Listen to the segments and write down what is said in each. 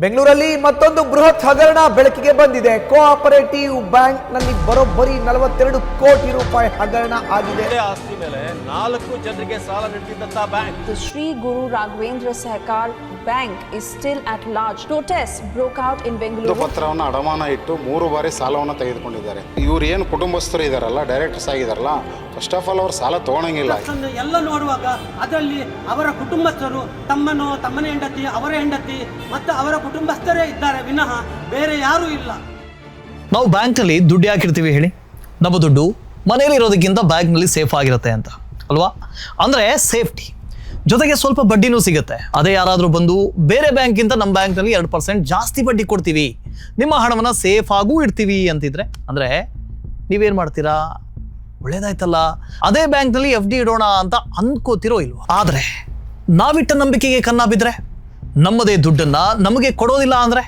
ಬೆಂಗಳೂರಲ್ಲಿ ಮತ್ತೊಂದು ಬೃಹತ್ ಹಗರಣ ಬೆಳಕಿಗೆ ಬಂದಿದೆ. ಕೋಆಪರೇಟಿವ್ ಬ್ಯಾಂಕ್ ನಲ್ಲಿ ಬರೋಬ್ಬರಿ 42 ಕೋಟಿ ರೂಪಾಯಿ ಹಗರಣ ಆಗಿದೆ. ಆಸ್ತಿ ಮೇಲೆ 4 ಜನರಿಗೆ ಸಾಲ ನೀಡುತ್ತಿದ್ದಂತ bank. The Sri Guru Raghavendra Sahakar Bank is still at large. Protests broke out in Bengaluru. ಪತ್ರವನ್ನು ಅಡಮಾನ ಇಟ್ಟು 3 ಬಾರಿ ಸಾಲವನ್ನು ತೆಗೆದುಕೊಂಡಿದ್ದಾರೆ. ಇವರು ಏನು ಕುಟುಂಬಸ್ಥರು ಇದಾರಲ್ಲ, ಡೈರೆಕ್ಟರ್ಸ್ ಆಗಿದಾರಲ್ಲ, ಫಸ್ಟ್ ಆಫ್ ಆಲ್ ಅವರು ಸಾಲ ತಗೊಳಂಗಿಲ್ಲ. ಎಲ್ಲ ನೋಡುವಾಗ ಅದರಲ್ಲಿ ಅವರ ಕುಟುಂಬಸ್ಥರು, ತಮ್ಮನ ಹೆಂಡತಿ, ಅವರ ಹೆಂಡತಿ ಮತ್ತು ಅವರ ಕುಟುಂಬಸ್ಥರೇ ಇದ್ದಾರೆ ವಿನಃ ಬೇರೆ ಯಾರೂ ಇಲ್ಲ. ನಾವು ಬ್ಯಾಂಕ್ನಲ್ಲಿ ದುಡ್ಡು ಯಾಕಿರ್ತೀವಿ ಹೇಳಿ? ನಮ್ಮ ದುಡ್ಡು ಮನೇಲಿ ಇರೋದಕ್ಕಿಂತ ಬ್ಯಾಂಕ್ನಲ್ಲಿ ಸೇಫ್ ಆಗಿರುತ್ತೆ ಅಂತ ಅಲ್ವಾ? ಅಂದರೆ ಸೇಫ್ಟಿ ಜೊತೆಗೆ ಸ್ವಲ್ಪ ಬಡ್ಡಿನೂ ಸಿಗುತ್ತೆ. ಅದೇ ಯಾರಾದರೂ ಬಂದು ಬೇರೆ ಬ್ಯಾಂಕ್ಗಿಂತ ನಮ್ಮ ಬ್ಯಾಂಕ್ನಲ್ಲಿ 2% ಜಾಸ್ತಿ ಬಡ್ಡಿ ಕೊಡ್ತೀವಿ, ನಿಮ್ಮ ಹಣವನ್ನು ಸೇಫ್ ಆಗೂ ಇಡ್ತೀವಿ ಅಂತಿದ್ರೆ ಅಂದರೆ ನೀವೇನು ಮಾಡ್ತೀರಾ? ಒಳ್ಳೇದಾಯ್ತಲ್ಲ, ಅದೇ ಬ್ಯಾಂಕ್ನಲ್ಲಿ FD ಇಡೋಣ ಅಂತ ಅಂದ್ಕೋತಿರೋ ಇಲ್ವೋ? ಆದರೆ ನಾವಿಟ್ಟ ನಂಬಿಕೆಗೆ ಕನ್ನ ಬಿದ್ದರೆ, ನಮ್ಮದೇ ದುಡ್ಡನ್ನು ನಮಗೆ ಕೊಡೋದಿಲ್ಲ ಅಂದರೆ,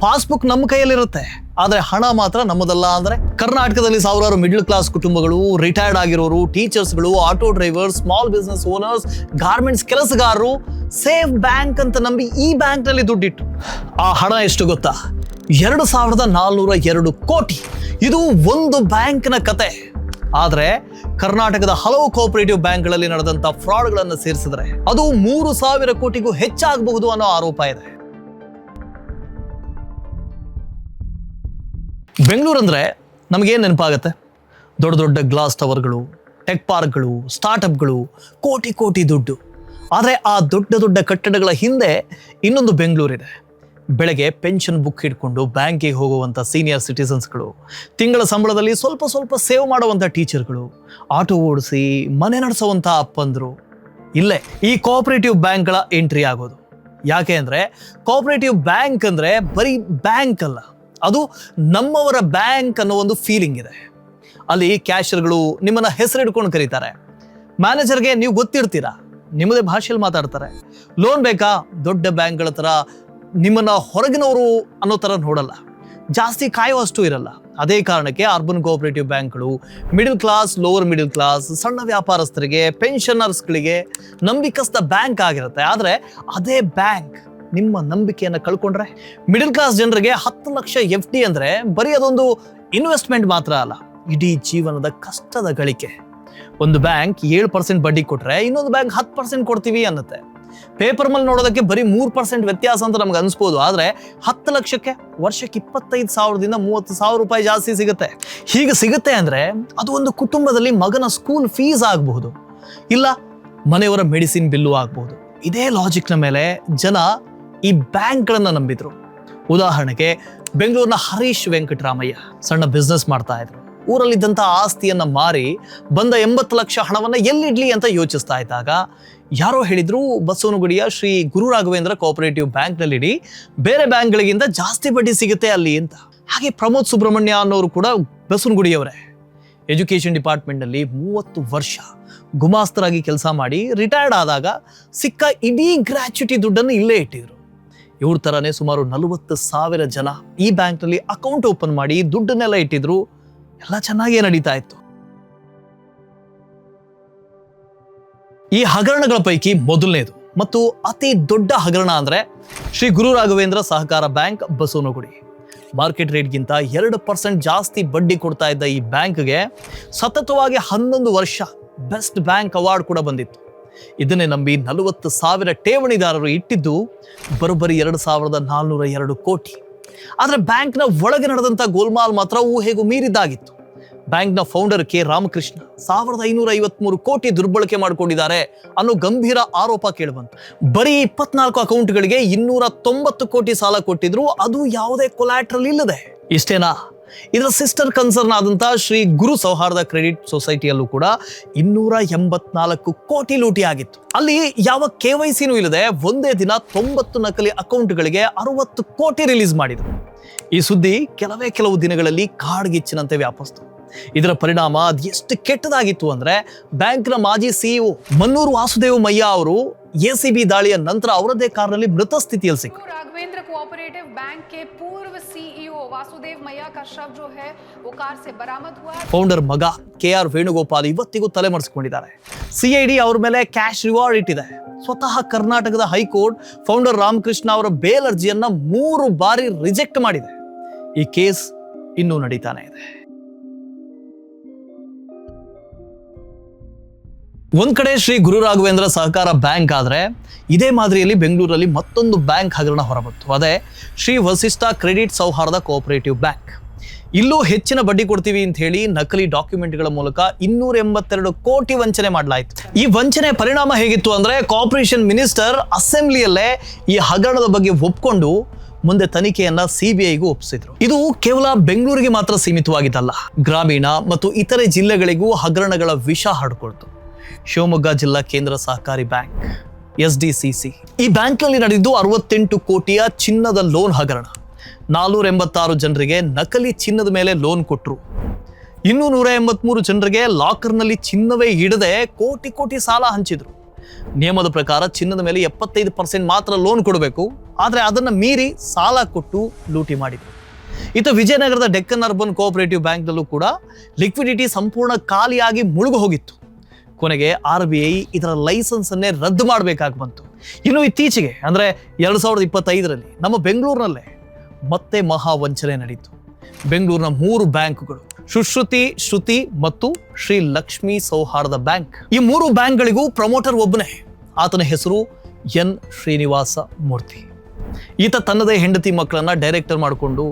ಪಾಸ್ಬುಕ್ ನಮ್ಮ ಕೈಯಲ್ಲಿರುತ್ತೆ ಆದರೆ ಹಣ ಮಾತ್ರ ನಮ್ಮದಲ್ಲ ಅಂದರೆ, ಕರ್ನಾಟಕದಲ್ಲಿ ಸಾವಿರಾರು ಮಿಡ್ಲ್ ಕ್ಲಾಸ್ ಕುಟುಂಬಗಳು, ರಿಟೈರ್ಡ್ ಆಗಿರೋರು, ಟೀಚರ್ಸ್ಗಳು, auto drivers, small business owners, garments ಕೆಲಸಗಾರರು ಸೇಫ್ ಬ್ಯಾಂಕ್ ಅಂತ ನಂಬಿ ಈ ಬ್ಯಾಂಕ್ನಲ್ಲಿ ದುಡ್ಡಿಟ್ಟು ಆ ಹಣ ಎಷ್ಟು ಗೊತ್ತಾ? 2402 ಕೋಟಿ. ಇದು ಒಂದು ಬ್ಯಾಂಕ್ನ ಕತೆ. ಆದರೆ ಕರ್ನಾಟಕದ ಹಲವು ಕೋಆಪರೇಟಿವ್ ಬ್ಯಾಂಕ್ಗಳಲ್ಲಿ ನಡೆದಂಥ ಫ್ರಾಡ್ಗಳನ್ನು ಸೇರಿಸಿದ್ರೆ ಅದು 3000 ಕೋಟಿಗೂ ಹೆಚ್ಚಾಗಬಹುದು ಅನ್ನೋ ಆರೋಪ ಇದೆ. ಬೆಂಗಳೂರು ಅಂದರೆ ನಮಗೇನು ನೆನಪಾಗತ್ತೆ? ದೊಡ್ಡ ದೊಡ್ಡ ಗ್ಲಾಸ್ ಟವರ್ಗಳು, ಟೆಕ್ ಪಾರ್ಕ್ಗಳು, ಸ್ಟಾರ್ಟಪ್ಗಳು, ಕೋಟಿ ಕೋಟಿ ದುಡ್ಡು. ಆದರೆ ಆ ದೊಡ್ಡ ದೊಡ್ಡ ಕಟ್ಟಡಗಳ ಹಿಂದೆ ಇನ್ನೊಂದು ಬೆಂಗಳೂರಿದೆ. ಬೆಳಗ್ಗೆ ಪೆನ್ಷನ್ ಬುಕ್ ಹಿಡ್ಕೊಂಡು ಬ್ಯಾಂಕಿಗೆ ಹೋಗುವಂಥ ಸೀನಿಯರ್ ಸಿಟಿಸನ್ಸ್ಗಳು, ತಿಂಗಳ ಸಂಬಳದಲ್ಲಿ ಸ್ವಲ್ಪ ಸ್ವಲ್ಪ ಸೇವ್ ಮಾಡುವಂಥ ಟೀಚರ್ಗಳು, ಆಟೋ ಓಡಿಸಿ ಮನೆ ನಡೆಸುವಂಥ ಅಪ್ಪಂದರು ಇಲ್ಲೇ ಈ ಕೋಆಪರೇಟಿವ್ ಬ್ಯಾಂಕ್ಗಳ ಎಂಟ್ರಿ ಆಗೋದು. ಯಾಕೆ ಅಂದರೆ ಕೋಆಪರೇಟಿವ್ ಬ್ಯಾಂಕ್ ಅಂದರೆ ಬರೀ ಬ್ಯಾಂಕ್ ಅಲ್ಲ, ಅದು ನಮ್ಮವರ ಬ್ಯಾಂಕ್ ಅನ್ನೋ ಒಂದು ಫೀಲಿಂಗ್ ಇದೆ. ಅಲ್ಲಿ ಕ್ಯಾಶಿಯರ್ಗಳು ನಿಮ್ಮನ್ನು ಹೆಸರು ಹಿಡ್ಕೊಂಡು ಕರೀತಾರೆ. ಮ್ಯಾನೇಜರ್ಗೆ ನೀವು ಗೊತ್ತಿರ್ತೀರಾ, ನಿಮ್ಮದೇ ಭಾಷೆಯಲ್ಲಿ ಮಾತಾಡ್ತಾರೆ. ಲೋನ್ ಬೇಕಾ? ದೊಡ್ಡ ಬ್ಯಾಂಕ್ಗಳ ಥರ ನಿಮ್ಮನ್ನು ಹೊರಗಿನವರು ಅನ್ನೋ ಥರ ನೋಡಲ್ಲ, ಜಾಸ್ತಿ ಕಾಯುವಷ್ಟು ಇರಲ್ಲ. ಅದೇ ಕಾರಣಕ್ಕೆ ಅರ್ಬನ್ ಕೋಆಪರೇಟಿವ್ ಬ್ಯಾಂಕ್ಗಳು middle class, lower middle class, ಸಣ್ಣ ವ್ಯಾಪಾರಸ್ಥರಿಗೆ, ಪೆನ್ಷನರ್ಸ್ಗಳಿಗೆ ನಂಬಿಕಸ್ಥ ಬ್ಯಾಂಕ್ ಆಗಿರುತ್ತೆ. ಆದರೆ ಅದೇ ಬ್ಯಾಂಕ್ ನಿಮ್ಮ ನಂಬಿಕೆಯನ್ನು ಕಳ್ಕೊಂಡ್ರೆ, ಮಿಡಲ್ ಕ್ಲಾಸ್ ಜನರಿಗೆ 10 ಲಕ್ಷ FD ಅಂದರೆ ಬರೀ ಅದೊಂದು ಇನ್ವೆಸ್ಟ್ಮೆಂಟ್ ಮಾತ್ರ ಅಲ್ಲ, ಇಡೀ ಜೀವನದ ಕಷ್ಟದ ಗಳಿಕೆ. ಒಂದು ಬ್ಯಾಂಕ್ 7% ಬಡ್ಡಿ ಕೊಟ್ಟರೆ ಇನ್ನೊಂದು ಬ್ಯಾಂಕ್ 10% ಕೊಡ್ತೀವಿ ಅನ್ನತ್ತೆ. ಪೇಪರ್ ಮೇಲೆ ನೋಡೋದಕ್ಕೆ ಬರೀ 3% ವ್ಯತ್ಯಾಸ ಅಂತ ನಮ್ಗೆ ಅನಿಸ್ಬೋದು. ಆದರೆ 10 ಲಕ್ಷಕ್ಕೆ ವರ್ಷಕ್ಕೆ 25,000ದಿಂದ 30,000 ರೂಪಾಯಿ ಜಾಸ್ತಿ ಸಿಗುತ್ತೆ. ಹೀಗೆ ಸಿಗುತ್ತೆ ಅಂದರೆ ಅದು ಒಂದು ಕುಟುಂಬದಲ್ಲಿ ಮಗನ ಸ್ಕೂಲ್ ಫೀಸ್ ಆಗಬಹುದು, ಇಲ್ಲ ಮನೆಯವರ ಮೆಡಿಸಿನ್ ಬಿಲ್ಲು ಆಗಬಹುದು. ಇದೇ ಲಾಜಿಕ್ನ ಮೇಲೆ ಜನ ಈ ಬ್ಯಾಂಕ್ಗಳನ್ನು ನಂಬಿದ್ರು. ಉದಾಹರಣೆಗೆ ಬೆಂಗಳೂರಿನ ಹರೀಶ್ ವೆಂಕಟರಾಮಯ್ಯ ಸಣ್ಣ ಬಿಸ್ನೆಸ್ ಮಾಡ್ತಾ ಇದ್ರು. ಊರಲ್ಲಿದ್ದಂಥ ಆಸ್ತಿಯನ್ನು ಮಾರಿ ಬಂದ 80 ಲಕ್ಷ ಹಣವನ್ನು ಎಲ್ಲಿಡ್ಲಿ ಅಂತ ಯೋಚಿಸ್ತಾ ಇದ್ದಾಗ ಯಾರೋ ಹೇಳಿದ್ರು, ಬಸವನಗುಡಿಯ ಶ್ರೀ ಗುರು ರಾಘವೇಂದ್ರ ಕೋಆಪರೇಟಿವ್ ಬ್ಯಾಂಕ್ನಲ್ಲಿಡಿ, ಬೇರೆ ಬ್ಯಾಂಕ್ಗಳಿಗಿಂತ ಜಾಸ್ತಿ ಬಡ್ಡಿ ಸಿಗುತ್ತೆ ಅಲ್ಲಿ ಅಂತ. ಹಾಗೆ ಪ್ರಮೋದ್ ಸುಬ್ರಹ್ಮಣ್ಯ ಅನ್ನೋರು ಕೂಡ ಬಸವನಗುಡಿಯವರೇ. ಎಜುಕೇಷನ್ ಡಿಪಾರ್ಟ್ಮೆಂಟ್ನಲ್ಲಿ 30 ವರ್ಷ ಗುಮಾಸ್ತರಾಗಿ ಕೆಲಸ ಮಾಡಿ ರಿಟೈರ್ಡ್ ಆದಾಗ ಸಿಕ್ಕ ಇಡೀ ಗ್ರ್ಯಾಚ್ಯುಟಿ ದುಡ್ಡನ್ನು ಇಲ್ಲೇ ಇಟ್ಟಿದ್ರು. ಇವ್ರ ಥರನೇ ಸುಮಾರು 40,000 ಜನ ಈ ಬ್ಯಾಂಕ್ನಲ್ಲಿ ಅಕೌಂಟ್ ಓಪನ್ ಮಾಡಿ ದುಡ್ಡನ್ನೆಲ್ಲ ಇಟ್ಟಿದ್ರು. ಎಲ್ಲ ಚೆನ್ನಾಗೇ ನಡೀತಾ ಇತ್ತು. ಈ ಹಗರಣಗಳ ಪೈಕಿ ಮೊದಲನೇದು ಮತ್ತು ಅತಿ ದೊಡ್ಡ ಹಗರಣ ಅಂದರೆ ಶ್ರೀ ಗುರು ರಾಘವೇಂದ್ರ ಸಹಕಾರ ಬ್ಯಾಂಕ್, ಬಸವನಗುಡಿ. ಮಾರ್ಕೆಟ್ ರೇಟ್ಗಿಂತ 2% ಜಾಸ್ತಿ ಬಡ್ಡಿ ಕೊಡ್ತಾ ಇದ್ದ ಈ ಬ್ಯಾಂಕ್ಗೆ ಸತತವಾಗಿ 11 ವರ್ಷ ಬೆಸ್ಟ್ ಬ್ಯಾಂಕ್ ಅವಾರ್ಡ್ ಕೂಡ ಬಂದಿತ್ತು. ಇದನ್ನೇ ನಂಬಿ 40,000 ಠೇವಣಿದಾರರು ಇಟ್ಟಿದ್ದು ಬರೋಬ್ಬರಿ 2402 ಕೋಟಿ. ಆದರೆ ಬ್ಯಾಂಕ್ನ ಒಳಗೆ ನಡೆದಂಥ ಗೋಲ್ಮಾಲ್ ಮಾತ್ರ ಊಹೆಗೂ ಮೀರಿದ್ದಾಗಿತ್ತು. ಬ್ಯಾಂಕ್ನ ಫೌಂಡರ್ ಕೆ ರಾಮಕೃಷ್ಣ 1553 ಕೋಟಿ ದುರ್ಬಳಕೆ ಮಾಡಿಕೊಂಡಿದ್ದಾರೆ ಅನ್ನೋ ಗಂಭೀರ ಆರೋಪ ಕೇಳಿಬಂತು. ಬರೀ 24 ಅಕೌಂಟ್ಗಳಿಗೆ 290 ಕೋಟಿ ಸಾಲ ಕೊಟ್ಟಿದ್ರು, ಅದು ಯಾವುದೇ ಕೊಲ್ಯಾಟ್ರಲ್ ಇಲ್ಲದೆ. ಇಷ್ಟೇನಾ? ಇದರ ಸಿಸ್ಟರ್ ಕನ್ಸರ್ನ್ ಆದಂಥ ಶ್ರೀ ಗುರು ಸೌಹಾರ್ದ ಕ್ರೆಡಿಟ್ ಸೊಸೈಟಿಯಲ್ಲೂ ಕೂಡ 284 ಕೋಟಿ ಲೂಟಿ ಆಗಿತ್ತು. ಅಲ್ಲಿ ಯಾವ KYCನೂ ಇಲ್ಲದೆ ಒಂದೇ ದಿನ 90 ನಕಲಿ ಅಕೌಂಟ್ಗಳಿಗೆ 60 ಕೋಟಿ ರಿಲೀಸ್ ಮಾಡಿದರು. ಈ ಸುದ್ದಿ ಕೆಲವು ದಿನಗಳಲ್ಲಿ ಕಾಡ್ಗಿಚ್ಚಿನಂತೆ ವ್ಯಾಪಿಸ್ತು. ಇದರ ಪರಿಣಾಮ ಅದು ಎಷ್ಟು ಕೆಟ್ಟದಾಗಿತ್ತು ಅಂದ್ರೆ, ಬ್ಯಾಂಕ್ನ ಮಾಜಿ CEO ಮನ್ನೂರು ವಾಸುದೇವ ಮಯ್ಯ ಅವರು ACB ದಾಳಿಯ ನಂತರ ಅವರದೇ ಕಾರ್ನಲ್ಲಿ ಮೃತ ಸ್ಥಿತಿಯಲ್ಲಿ ಸಿಕ್ಕರು. राघवेंद्र कोऑपरेटिव बैंक के पूर्व CEO वासुदेव मैया का शव जो है वो कार से बरामद हुआ. ಫೌಂಡರ್ ಮಗ KR ವೇಣುಗೋಪಾಲ್ ಇವತ್ತಿಗೂ ತಲೆಮರೆಸಿಕೊಂಡಿದ್ದಾರೆ. CID ಅವ್ರ ಮೇಲೆ ಕ್ಯಾಶ್ ರಿವಾರ್ಡ್ ಇಟ್ಟಿದೆ. ಸ್ವತಃ ಕರ್ನಾಟಕದ ಹೈಕೋರ್ಟ್ ಫೌಂಡರ್ ರಾಮಕೃಷ್ಣ ಅವರ ಬೇಲ್ ಅರ್ಜಿಯನ್ನ 3 ಬಾರಿ ರಿಜೆಕ್ಟ್ ಮಾಡಿದೆ. ಈ ಕೇಸ್ ಇನ್ನೂ ನಡೀತಾನೆ ಇದೆ. ಒಂದ್ ಕಡೆ ಶ್ರೀ ಗುರು ರಾಘವೇಂದ್ರ ಸಹಕಾರ ಬ್ಯಾಂಕ್ ಆದ್ರೆ ಇದೇ ಮಾದರಿಯಲ್ಲಿ ಬೆಂಗಳೂರಲ್ಲಿ ಮತ್ತೊಂದು ಬ್ಯಾಂಕ್ ಹಗರಣ ಹೊರಬಂತು. ಅದೇ ಶ್ರೀ ವಸಿಷ್ಠ ಕ್ರೆಡಿಟ್ ಸೌಹಾರ್ದ ಕೋಆಪರೇಟಿವ್ ಬ್ಯಾಂಕ್. ಇಲ್ಲೂ ಹೆಚ್ಚಿನ ಬಡ್ಡಿ ಕೊಡ್ತೀವಿ ಅಂತ ಹೇಳಿ ನಕಲಿ ಡಾಕ್ಯುಮೆಂಟ್ಗಳ ಮೂಲಕ 282 ಕೋಟಿ ವಂಚನೆ ಮಾಡಲಾಯಿತು. ಈ ವಂಚನೆ ಪರಿಣಾಮ ಹೇಗಿತ್ತು ಅಂದ್ರೆ ಕಾರ್ಪೊರೇಷನ್ ಮಿನಿಸ್ಟರ್ ಅಸೆಂಬ್ಲಿಯಲ್ಲೇ ಈ ಹಗರಣದ ಬಗ್ಗೆ ಒಪ್ಕೊಂಡು ಮುಂದೆ ತನಿಖೆಯನ್ನ ಸಿಬಿಐಗೂ ಒಪ್ಪಿಸಿದ್ರು. ಇದು ಕೇವಲ ಬೆಂಗಳೂರಿಗೆ ಮಾತ್ರ ಸೀಮಿತವಾಗಿದ್ದಲ್ಲ, ಗ್ರಾಮೀಣ ಮತ್ತು ಇತರೆ ಜಿಲ್ಲೆಗಳಿಗೂ ಹಗರಣಗಳ ವಿಷ ಹರಡ್ಕೊಳ್ತು. ಶಿವಮೊಗ್ಗ ಜಿಲ್ಲಾ ಕೇಂದ್ರ ಸಹಕಾರಿ ಬ್ಯಾಂಕ್ SDCC ಈ ಬ್ಯಾಂಕ್ನಲ್ಲಿ ನಡೆದಿದ್ದು 68 ಕೋಟಿಯ ಚಿನ್ನದ ಲೋನ್ ಹಗರಣ. 486 ಜನರಿಗೆ ನಕಲಿ ಚಿನ್ನದ ಮೇಲೆ ಲೋನ್ ಕೊಟ್ಟರು. 183 ಜನರಿಗೆ ಲಾಕರ್ನಲ್ಲಿ ಚಿನ್ನವೇ ಇಡದೆ ಕೋಟಿ ಸಾಲ ಹಂಚಿದ್ರು. ನಿಯಮದ ಪ್ರಕಾರ ಚಿನ್ನದ ಮೇಲೆ 75% ಮಾತ್ರ ಲೋನ್ ಕೊಡಬೇಕು, ಆದರೆ ಅದನ್ನು ಮೀರಿ ಸಾಲ ಕೊಟ್ಟು ಲೂಟಿ ಮಾಡಿದ್ರು. ಇತ್ತು ವಿಜಯನಗರದ ಡೆಕ್ಕನ್ ಅರ್ಬನ್ ಕೋಆಪರೇಟಿವ್ ಬ್ಯಾಂಕ್ನಲ್ಲೂ ಕೂಡ ಲಿಕ್ವಿಡಿಟಿ ಸಂಪೂರ್ಣ ಖಾಲಿಯಾಗಿ ಮುಳುಗು ಹೋಗಿತ್ತು. ಕೊನೆಗೆ RBI ಇದರ ಲೈಸೆನ್ಸ್ ಅನ್ನೇ ರದ್ದು ಮಾಡಬೇಕಾಗಿ ಬಂತು. ಇನ್ನು ಇತ್ತೀಚೆಗೆ ಅಂದ್ರೆ 2025ರಲ್ಲಿ ನಮ್ಮ ಬೆಂಗಳೂರಿನಲ್ಲೇ ಮತ್ತೆ ಮಹಾ ವಂಚನೆ ನಡೀತು. ಬೆಂಗಳೂರಿನ 3 ಬ್ಯಾಂಕ್ಗಳು ಸುಶ್ರುತಿ, ಶ್ರುತಿ ಮತ್ತು ಶ್ರೀ ಲಕ್ಷ್ಮೀ ಸೌಹಾರ್ದ ಬ್ಯಾಂಕ್. ಈ 3 ಬ್ಯಾಂಕ್ಗಳಿಗೂ ಪ್ರಮೋಟರ್ ಒಬ್ಬನೇ. ಆತನ ಹೆಸರು N ಶ್ರೀನಿವಾಸ ಮೂರ್ತಿ. ಈತ ತನ್ನದೇ ಹೆಂಡತಿ ಮಕ್ಕಳನ್ನ ಡೈರೆಕ್ಟರ್ ಮಾಡಿಕೊಂಡು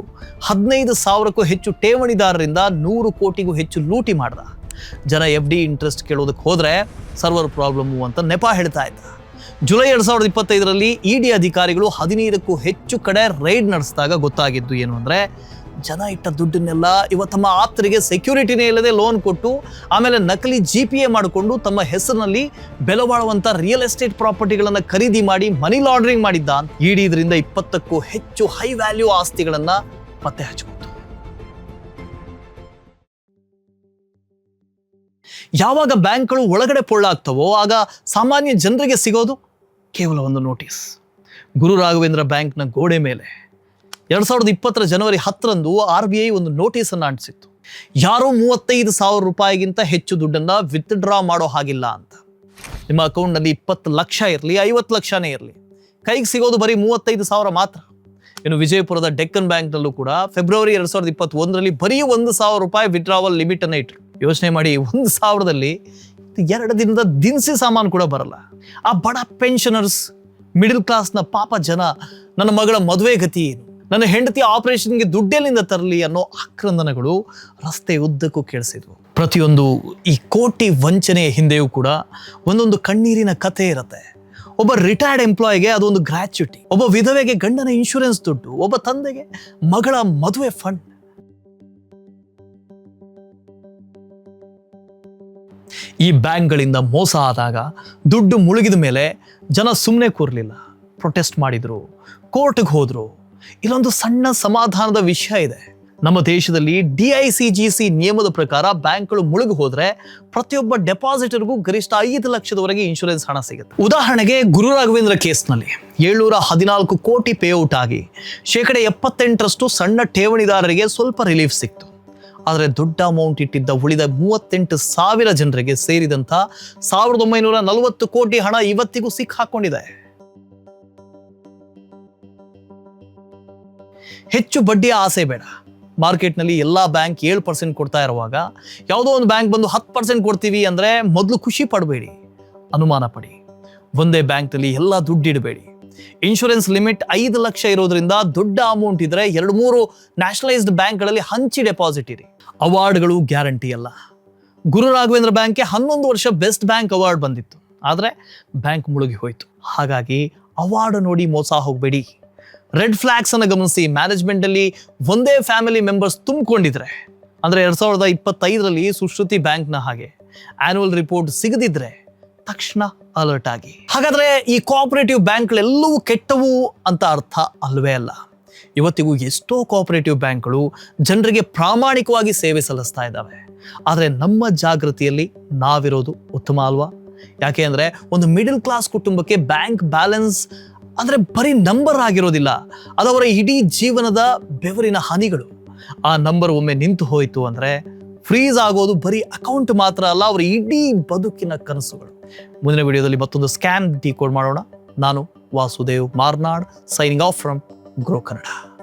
15,000ಕ್ಕೂ ಹೆಚ್ಚು ಠೇವಣಿದಾರರಿಂದ 100 ಕೋಟಿಗೂ ಹೆಚ್ಚು ಲೂಟಿ ಮಾಡ್ದ. ಜನ FD ಇಂಟ್ರೆಸ್ಟ್ ಕೇಳೋದಕ್ಕೆ ಹೋದ್ರೆ ಸರ್ವರ್ ಪ್ರಾಬ್ಲಮ್ಮು ಅಂತ ನೆಪ ಹೇಳ್ತಾ ಇದ್ದ. ಜುಲೈ 2025ರಲ್ಲಿ ED ಅಧಿಕಾರಿಗಳು 15ಕ್ಕೂ ಹೆಚ್ಚು ಕಡೆ ರೈಡ್ ನಡೆಸಿದಾಗ ಗೊತ್ತಾಗಿದ್ದು ಏನು ಅಂದ್ರೆ, ಜನ ಇಟ್ಟ ದುಡ್ಡನ್ನೆಲ್ಲ ತಮ್ಮ ಆಪ್ತರಿಗೆ ಸೆಕ್ಯೂರಿಟಿನೇ ಇಲ್ಲದೆ ಲೋನ್ ಕೊಟ್ಟು ಆಮೇಲೆ ನಕಲಿ GPA ಮಾಡಿಕೊಂಡು ತಮ್ಮ ಹೆಸರಿನಲ್ಲಿ ಬೆಲೆ ಬಾಳುವಂತ ರಿಯಲ್ ಎಸ್ಟೇಟ್ ಪ್ರಾಪರ್ಟಿಗಳನ್ನ ಖರೀದಿ ಮಾಡಿ ಮನಿ ಲಾಂಡ್ರಿಂಗ್ ಮಾಡಿದ್ದ. ED ಇದರಿಂದ 20ಕ್ಕೂ ಹೆಚ್ಚು ಹೈ ವ್ಯಾಲ್ಯೂ ಆಸ್ತಿಗಳನ್ನ ಪತ್ತೆ ಹಚ್ಚಿಕೊಳ್ತು. ಯಾವಾಗ ಬ್ಯಾಂಕ್ಗಳು ಒಳಗಡೆ ಪೊಳ್ಳಾಗ್ತವೋ ಆಗ ಸಾಮಾನ್ಯ ಜನರಿಗೆ ಸಿಗೋದು ಕೇವಲ ಒಂದು ನೋಟಿಸ್. ಗುರು ರಾಘವೇಂದ್ರ ಬ್ಯಾಂಕ್ನ ಗೋಡೆ ಮೇಲೆ 2020 ಜನವರಿ 10ರಂದು RBI ಒಂದು ನೋಟಿಸ್ ಅನ್ನು ಅಂಟಿಸಿತ್ತು. ಯಾರೋ 35,000 ರೂಪಾಯಿಗಿಂತ ಹೆಚ್ಚು ದುಡ್ಡನ್ನ ವಿತ್ಡ್ರಾ ಮಾಡೋ ಹಾಗಿಲ್ಲ ಅಂತ. ನಿಮ್ಮ ಅಕೌಂಟ್ನಲ್ಲಿ 20 ಲಕ್ಷ ಇರಲಿ, 50 ಲಕ್ಷನೇ ಇರಲಿ, ಕೈಗೆ ಸಿಗೋದು ಬರೀ 35,000 ಮಾತ್ರ. ಇನ್ನು ವಿಜಯಪುರದ ಡೆಕ್ಕನ್ ಬ್ಯಾಂಕ್ನಲ್ಲೂ ಕೂಡ ಫೆಬ್ರವರಿ 2021ರಲ್ಲಿ ಬರೀ 1,000 ರೂಪಾಯಿ ವಿಡ್ರಾವಲ್ ಲಿಮಿಟ್ ಅನ್ನ ಇಟ್ಟರು. ಯೋಚನೆ ಮಾಡಿ, 1,000ದಲ್ಲಿ 2 ದಿನದ ದಿನಸಿ ಸಾಮಾನು ಕೂಡ ಬರಲ್ಲ. ಆ ಬಡ ಪೆನ್ಷನರ್ಸ್, ಮಿಡಿಲ್ ಕ್ಲಾಸ್ನ ಪಾಪ ಜನ ನನ್ನ ಮಗಳ ಮದುವೆ ಗತಿ ಏನು, ನನ್ನ ಹೆಂಡತಿ ಆಪರೇಷನ್ಗೆ ದುಡ್ಡೆಲ್ಲಿಂದ ತರಲಿ ಅನ್ನೋ ಆಕ್ರಂದನಗಳು ರಸ್ತೆ ಉದ್ದಕ್ಕೂ ಕೇಳಿಸಿದ್ವು. ಪ್ರತಿಯೊಂದು ಈ ಕೋಟಿ ವಂಚನೆಯ ಹಿಂದೆಯೂ ಕೂಡ ಒಂದೊಂದು ಕಣ್ಣೀರಿನ ಕಥೆ ಇರುತ್ತೆ. ಒಬ್ಬ ರಿಟೈರ್ಡ್ ಎಂಪ್ಲಾಯಿಗೆ ಅದೊಂದು ಗ್ರ್ಯಾಚ್ಯುಟಿ, ಒಬ್ಬ ವಿಧವೆಗೆ ಗಂಡನ ಇನ್ಶೂರೆನ್ಸ್ ದುಡ್ಡು, ಒಬ್ಬ ತಂದೆಗೆ ಮಗಳ ಮದುವೆ ಫಂಡ್. ಈ ಬ್ಯಾಂಕ್ಗಳಿಂದ ಮೋಸ ಆದಾಗ ದುಡ್ಡು ಮುಳುಗಿದ ಮೇಲೆ ಜನ ಸುಮ್ಮನೆ ಕೂರ್ಲಿಲ್ಲ, ಪ್ರೊಟೆಸ್ಟ್ ಮಾಡಿದ್ರು, ಕೋರ್ಟ್ಗೆ ಹೋದ್ರು. ಇಲ್ಲೊಂದು ಸಣ್ಣ ಸಮಾಧಾನದ ವಿಷಯ ಇದೆ. ನಮ್ಮ ದೇಶದಲ್ಲಿ DICGC ನಿಯಮದ ಪ್ರಕಾರ ಬ್ಯಾಂಕ್ಗಳು ಮುಳುಗು ಹೋದ್ರೆ ಪ್ರತಿಯೊಬ್ಬ ಡೆಪಾಸಿಟರ್ಗೂ ಗರಿಷ್ಠ 5 ಲಕ್ಷದವರೆಗೆ ಇನ್ಶೂರೆನ್ಸ್ ಹಣ ಸಿಗುತ್ತೆ. ಉದಾಹರಣೆಗೆ ಗುರು ರಾಘವೇಂದ್ರ ಕೇಸ್ನಲ್ಲಿ 714 ಕೋಟಿ ಪೇಔಟ್ ಆಗಿ 78% ಸಣ್ಣ ಠೇವಣಿದಾರರಿಗೆ ಸ್ವಲ್ಪ ರಿಲೀಫ್ ಸಿಕ್ತು. ಆದರೆ ದೊಡ್ಡ ಅಮೌಂಟ್ ಇಟ್ಟಿದ್ದ ಉಳಿದ 38,000 ಜನರಿಗೆ ಸೇರಿದಂಥ 1940 ಕೋಟಿ ಹಣ ಇವತ್ತಿಗೂ ಸಿಕ್ಕಾಕೊಂಡಿದೆ. ಹೆಚ್ಚು ಬಡ್ಡಿಯ ಆಸೆ ಬೇಡ. ಮಾರ್ಕೆಟ್ನಲ್ಲಿ ಎಲ್ಲ ಬ್ಯಾಂಕ್ 7% ಕೊಡ್ತಾ ಇರುವಾಗ ಯಾವುದೋ ಒಂದು ಬ್ಯಾಂಕ್ ಬಂದು 10% ಕೊಡ್ತೀವಿ ಅಂದರೆ ಮೊದಲು ಖುಷಿ ಪಡಬೇಡಿ, ಅನುಮಾನ ಪಡಿ. ಒಂದೇ ಬ್ಯಾಂಕ್ನಲ್ಲಿ ಎಲ್ಲ ದುಡ್ಡಿಡಬೇಡಿ. ಇನ್ಶೂರೆನ್ಸ್ ಲಿಮಿಟ್ 5 ಲಕ್ಷ ಇರೋದ್ರಿಂದ ದೊಡ್ಡ ಅಮೌಂಟ್ ಇದ್ರೆ 2-3 ನ್ಯಾಷನಲೈಸ್ಡ್ ಬ್ಯಾಂಕ್ಗಳಲ್ಲಿ ಹಂಚಿ ಡೆಪಾಸಿಟ್ ಇರಿ. ಅವಾರ್ಡ್ಗಳು ಗ್ಯಾರಂಟಿ ಅಲ್ಲ. ಗುರು ರಾಘವೇಂದ್ರ ಬ್ಯಾಂಕ್ಗೆ 11 ವರ್ಷ ಬೆಸ್ಟ್ ಬ್ಯಾಂಕ್ ಅವಾರ್ಡ್ ಬಂದಿತ್ತು, ಆದರೆ ಬ್ಯಾಂಕ್ ಮುಳುಗಿ ಹೋಯಿತು. ಹಾಗಾಗಿ ಅವಾರ್ಡ್ ನೋಡಿ ಮೋಸ ಹೋಗಬೇಡಿ. ರೆಡ್ ಫ್ಲಾಗ್ಸ್ ಅನ್ನು ಗಮನಿಸಿ. ಮ್ಯಾನೇಜ್ಮೆಂಟ್ ಅಲ್ಲಿ ಒಂದೇ ಫ್ಯಾಮಿಲಿ ಮೆಂಬರ್ಸ್ ತುಂಬಿಕೊಂಡಿದ್ರೆ, ಅಂದ್ರೆ 2025ರಲ್ಲಿ ಸುಶ್ರುತಿ ಬ್ಯಾಂಕ್ನ ಹಾಗೆ ಆನ್ಯುವಲ್ ರಿಪೋರ್ಟ್ ಸಿಗದಿದ್ರೆ ತಕ್ಷಣ ಅಲರ್ಟ್ ಆಗಿ. ಹಾಗಾದ್ರೆ ಈ ಕೋಆಪರೇಟಿವ್ ಬ್ಯಾಂಕ್ಗಳೆಲ್ಲವೂ ಕೆಟ್ಟವು ಅಂತ ಅರ್ಥ ಅಲ್ವೇ ಅಲ್ಲ. ಇವತ್ತಿಗೂ ಎಷ್ಟೋ ಕೋಆಪರೇಟಿವ್ ಬ್ಯಾಂಕ್ಗಳು ಜನರಿಗೆ ಪ್ರಾಮಾಣಿಕವಾಗಿ ಸೇವೆ ಸಲ್ಲಿಸ್ತಾ ಇದ್ದಾವೆ. ಆದರೆ ನಮ್ಮ ಜಾಗೃತಿಯಲ್ಲಿ ನಾವಿರೋದು ಉತ್ತಮ ಅಲ್ವಾ? ಯಾಕೆ ಅಂದ್ರೆ ಒಂದು ಮಿಡಲ್ ಕ್ಲಾಸ್ ಕುಟುಂಬಕ್ಕೆ ಬ್ಯಾಂಕ್ ಬ್ಯಾಲೆನ್ಸ್ ಅಂದ್ರೆ ಬರೀ ನಂಬರ್ ಆಗಿರೋದಿಲ್ಲ, ಅದವರ ಇಡೀ ಜೀವನದ ಬೆವರಿನ ಹನಿಗಳು. ಆ ನಂಬರ್ ಒಮ್ಮೆ ನಿಂತು ಹೋಯಿತು ಅಂದ್ರೆ ಫ್ರೀಸ್ ಆಗೋದು ಬರೀ ಅಕೌಂಟ್ ಮಾತ್ರ ಅಲ್ಲ, ಅವರ ಇಡೀ ಬದುಕಿನ ಕನಸುಗಳು. ಮುಂದಿನ ವಿಡಿಯೋದಲ್ಲಿ ಮತ್ತೊಂದು ಸ್ಕ್ಯಾಮ್ ಡಿಕೋಡ್ ಮಾಡೋಣ. ನಾನು Vasudev Marnad, signing off from grow Kannada.